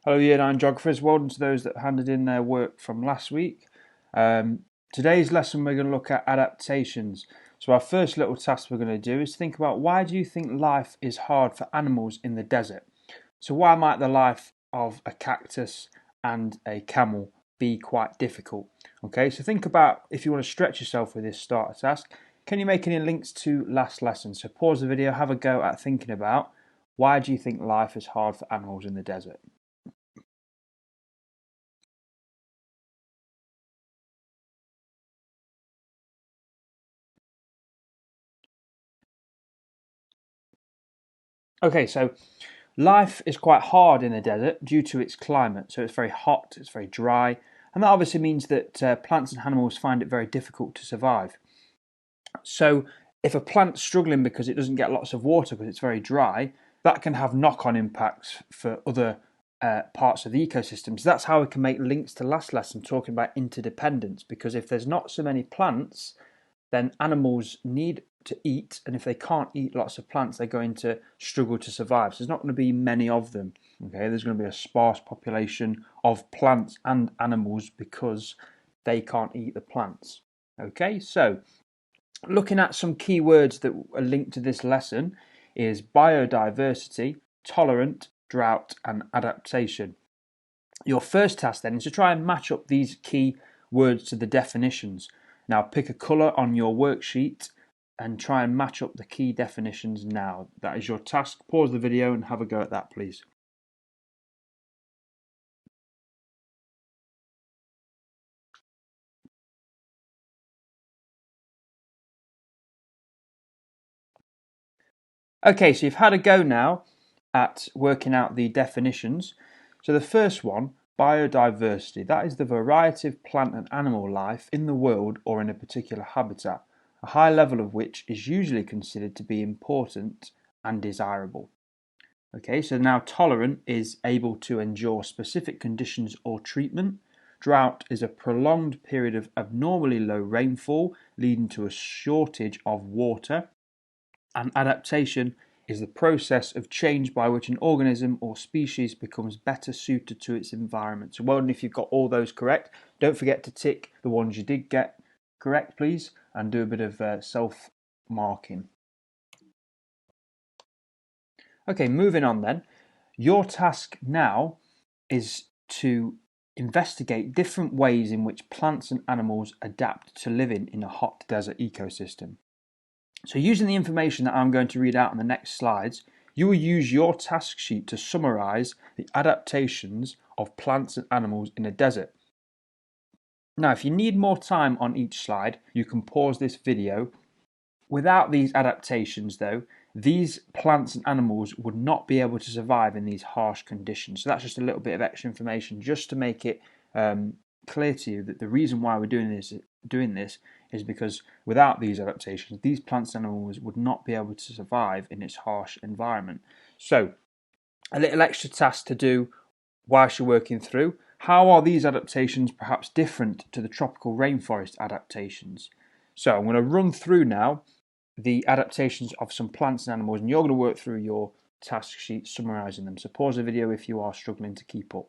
Hello Year 9 geographers, well done to those that handed in their work from last week. Today's lesson we're going to look at adaptations. So our first little task we're going to do is think about why do you think life is hard for animals in the desert? So why might the life of a cactus and a camel be quite difficult? Okay, so think about if you want to stretch yourself with this starter task, can you make any links to last lesson? So pause the video, have a go at thinking about why do you think life is hard for animals in the desert? Okay, so life is quite hard in the desert due to its climate. So it's very hot, it's very dry, and that obviously means that plants and animals find it very difficult to survive. So if a plant's struggling because it doesn't get lots of water because it's very dry, that can have knock-on impacts for other parts of the ecosystem. So that's how we can make links to last lesson talking about interdependence, because if there's not so many plants, then animals need to eat, and if they can't eat lots of plants, they're going to struggle to survive. So there's not going to be many of them. Okay, there's going to be a sparse population of plants and animals because they can't eat the plants. Okay, so looking at some key words that are linked to this lesson is biodiversity, tolerant, drought, and adaptation. Your first task then is to try and match up these key words to the definitions. Now pick a colour on your worksheet and try and match up the key definitions now. That is your task. Pause the video and have a go at that, please. Okay, so you've had a go now at working out the definitions. So the first one, biodiversity, that is the variety of plant and animal life in the world or in a particular habitat, a high level of which is usually considered to be important and desirable. Okay, so now tolerant is able to endure specific conditions or treatment. Drought is a prolonged period of abnormally low rainfall leading to a shortage of water. And adaptation is the process of change by which an organism or species becomes better suited to its environment. So well done if you've got all those correct. Don't forget to tick the ones you did get correct, please, and do a bit of self-marking. Okay, moving on then. Your task now is to investigate different ways in which plants and animals adapt to living in a hot desert ecosystem. So using the information that I'm going to read out on the next slides, you will use your task sheet to summarise the adaptations of plants and animals in a desert. Now, if you need more time on each slide, you can pause this video. Without these adaptations though, these plants and animals would not be able to survive in these harsh conditions. So that's just a little bit of extra information just to make it clear to you that the reason why we're doing this is because without these adaptations, these plants and animals would not be able to survive in its harsh environment. So a little extra task to do whilst you're working through. How are these adaptations perhaps different to the tropical rainforest adaptations? So I'm going to run through now the adaptations of some plants and animals, and you're going to work through your task sheet summarising them. So pause the video if you are struggling to keep up.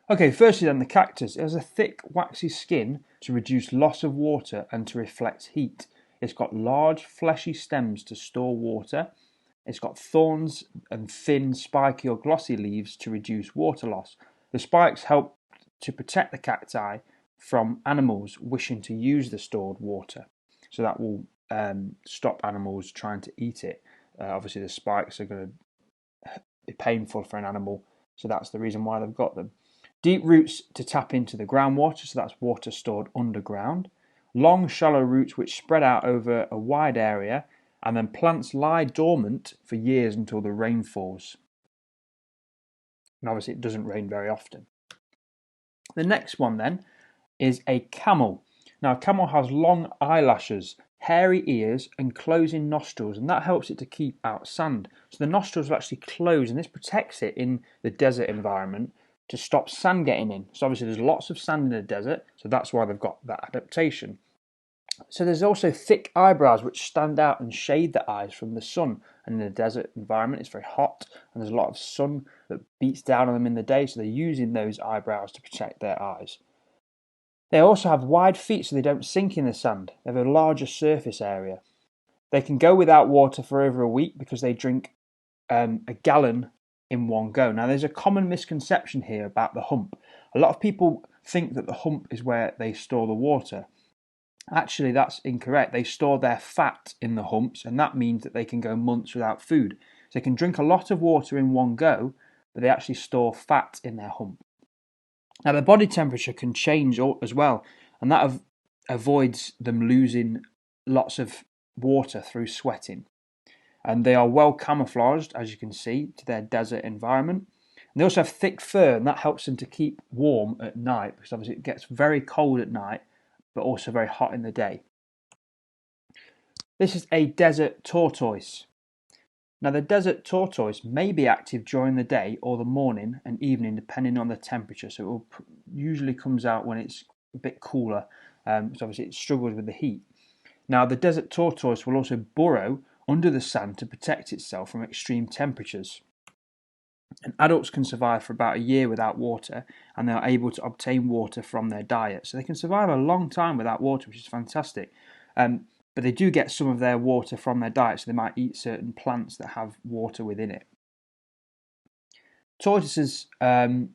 Okay, firstly then, the cactus. It has a thick, waxy skin to reduce loss of water and to reflect heat. It's got large, fleshy stems to store water. It's got thorns and thin, spiky or glossy leaves to reduce water loss. The spikes help to protect the cacti from animals wishing to use the stored water. So that will stop animals trying to eat it. Obviously, the spikes are going to be painful for an animal, so that's the reason why they've got them. Deep roots to tap into the groundwater, so that's water stored underground. Long, shallow roots which spread out over a wide area, and then plants lie dormant for years until the rain falls. And obviously, it doesn't rain very often. The next one then is a camel. Now, a camel has long eyelashes, hairy ears, and closing nostrils, and that helps it to keep out sand. So the nostrils will actually close, and this protects it in the desert environment to stop sand getting in. So obviously there's lots of sand in the desert, so that's why they've got that adaptation. So there's also thick eyebrows which stand out and shade the eyes from the sun. And in a desert environment, it's very hot and there's a lot of sun that beats down on them in the day, so they're using those eyebrows to protect their eyes. They also have wide feet so they don't sink in the sand. They have a larger surface area. They can go without water for over a week because they drink a gallon in one go. Now, there's a common misconception here about the hump. A lot of people think that the hump is where they store the water. Actually, that's incorrect. They store their fat in the humps, and that means that they can go months without food. So they can drink a lot of water in one go, but they actually store fat in their hump. Now, their body temperature can change as well, and that avoids them losing lots of water through sweating. And they are well camouflaged, as you can see, to their desert environment. And they also have thick fur, and that helps them to keep warm at night, because obviously it gets very cold at night, but also very hot in the day. This is a desert tortoise. Now, the desert tortoise may be active during the day or the morning and evening, depending on the temperature. So it will usually comes out when it's a bit cooler, so obviously it struggles with the heat. Now, the desert tortoise will also burrow under the sand to protect itself from extreme temperatures. And adults can survive for about a year without water, and they are able to obtain water from their diet. So they can survive a long time without water, which is fantastic. But they do get some of their water from their diet, so they might eat certain plants that have water within it. Tortoises can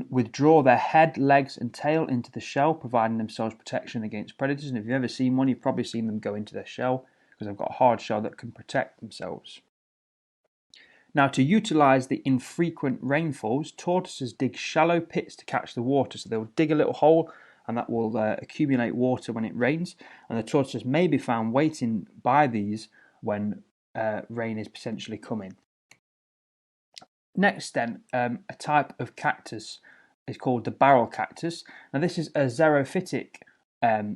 withdraw their head, legs and tail into the shell, providing themselves protection against predators. And if you've ever seen one, you've probably seen them go into their shell because they've got a hard shell that can protect themselves. Now, to utilise the infrequent rainfalls, tortoises dig shallow pits to catch the water. So they'll dig a little hole and that will accumulate water when it rains. And the tortoises may be found waiting by these when rain is potentially coming. Next then, a type of cactus is called the barrel cactus. Now this is a xerophytic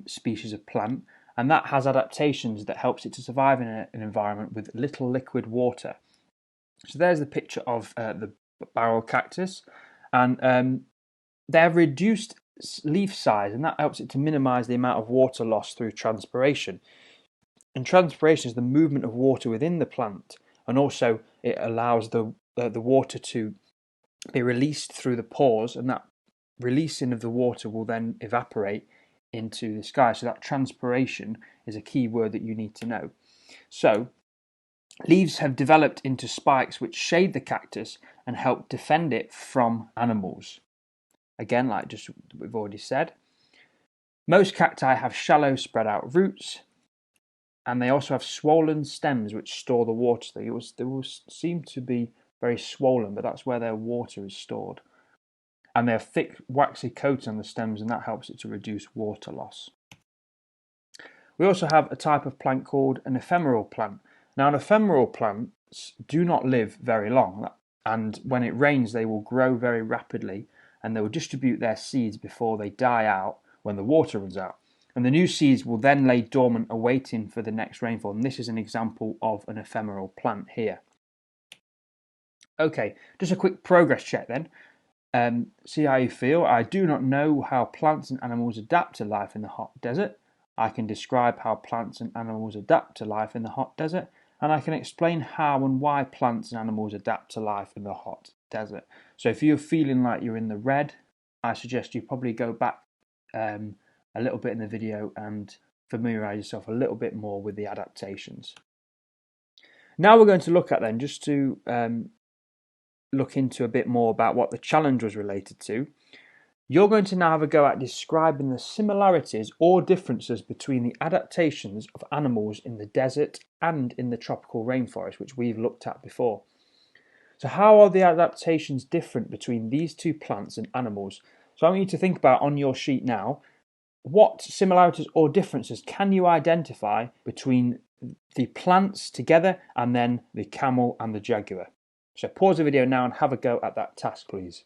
species of plant, and that has adaptations that helps it to survive in an environment with little liquid water. So there's the picture of the barrel cactus, and they have reduced leaf size, and that helps it to minimize the amount of water loss through transpiration. And transpiration is the movement of water within the plant, and also it allows the water to be released through the pores, and that releasing of the water will then evaporate into the sky. So that transpiration is a key word that you need to know. So leaves have developed into spikes which shade the cactus and help defend it from animals. Again, like just we've already said. Most cacti have shallow spread out roots, and they also have swollen stems which store the water. They will seem to be very swollen, but that's where their water is stored. And they have thick waxy coats on the stems, and that helps it to reduce water loss. We also have a type of plant called an ephemeral plant. Now, an ephemeral plants do not live very long, and when it rains they will grow very rapidly, and they will distribute their seeds before they die out when the water runs out. And the new seeds will then lay dormant awaiting for the next rainfall, and this is an example of an ephemeral plant here. Okay, just a quick progress check then. See how you feel. I do not know how plants and animals adapt to life in the hot desert. I can describe how plants and animals adapt to life in the hot desert, and I can explain how and why plants and animals adapt to life in the hot desert. So if you're feeling like you're in the red, I suggest you probably go back a little bit in the video and familiarise yourself a little bit more with the adaptations. Now we're going to look at then, just to look into a bit more about what the challenge was related to. You're going to now have a go at describing the similarities or differences between the adaptations of animals in the desert and in the tropical rainforest, which we've looked at before. So how are the adaptations different between these two plants and animals? So I want you to think about on your sheet now, what similarities or differences can you identify between the plants together and then the camel and the jaguar? So pause the video now and have a go at that task, please.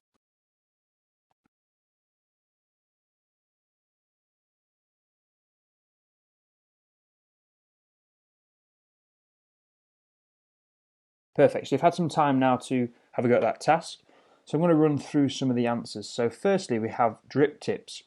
Perfect. So you've had some time now to have a go at that task. So I'm going to run through some of the answers. So firstly, we have drip tips.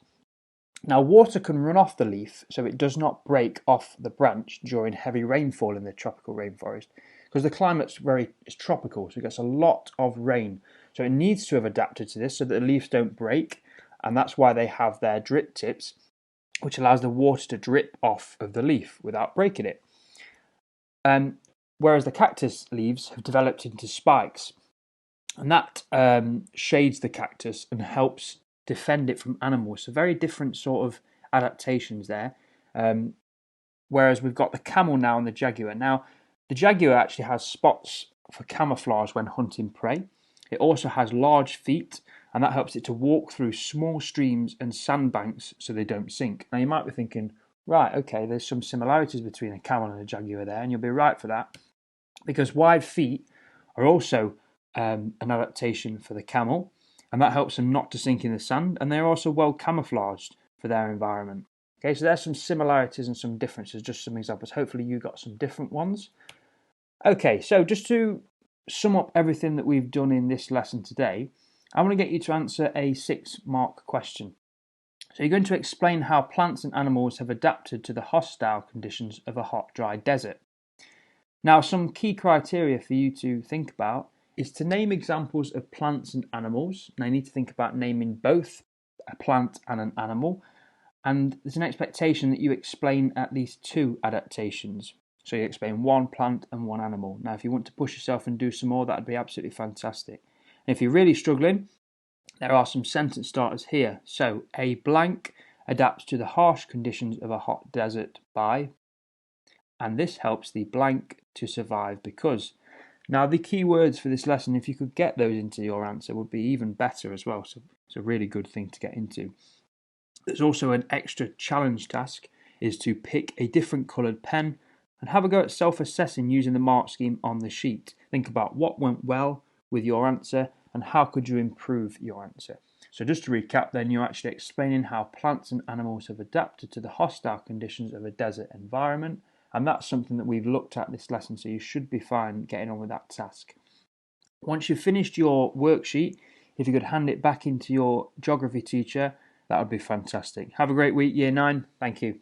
Now, water can run off the leaf so it does not break off the branch during heavy rainfall in the tropical rainforest, because the climate's it's tropical, so it gets a lot of rain. So it needs to have adapted to this so that the leaves don't break, and that's why they have their drip tips, which allows the water to drip off of the leaf without breaking it. Whereas the cactus leaves have developed into spikes, and that shades the cactus and helps defend it from animals. So very different sort of adaptations there. Whereas we've got the camel now and the jaguar. Now, the jaguar actually has spots for camouflage when hunting prey. It also has large feet, and that helps it to walk through small streams and sandbanks so they don't sink. Now, you might be thinking, right, okay, there's some similarities between a camel and a jaguar there, and you'll be right for that, because wide feet are also an adaptation for the camel, and that helps them not to sink in the sand, and they're also well camouflaged for their environment. Okay, so there's some similarities and some differences, just some examples. Hopefully you got some different ones. Okay, so just to sum up everything that we've done in this lesson today, I want to get you to answer a 6-mark question. So you're going to explain how plants and animals have adapted to the hostile conditions of a hot, dry desert. Now, some key criteria for you to think about is to name examples of plants and animals. Now, you need to think about naming both a plant and an animal. And there's an expectation that you explain at least 2 adaptations. So you explain 1 plant and 1 animal. Now, if you want to push yourself and do some more, that'd be absolutely fantastic. And if you're really struggling, there are some sentence starters here. So, a blank adapts to the harsh conditions of a hot desert by, and this helps the blank to survive because. Now, the key words for this lesson, if you could get those into your answer, would be even better as well. So it's a really good thing to get into. There's also an extra challenge task, is to pick a different coloured pen and have a go at self-assessing using the mark scheme on the sheet. Think about what went well with your answer and how could you improve your answer. So just to recap then, you're actually explaining how plants and animals have adapted to the hostile conditions of a desert environment, and that's something that we've looked at this lesson, so you should be fine getting on with that task. Once you've finished your worksheet, if you could hand it back into your geography teacher, that would be fantastic. Have a great week, Year 9. Thank you.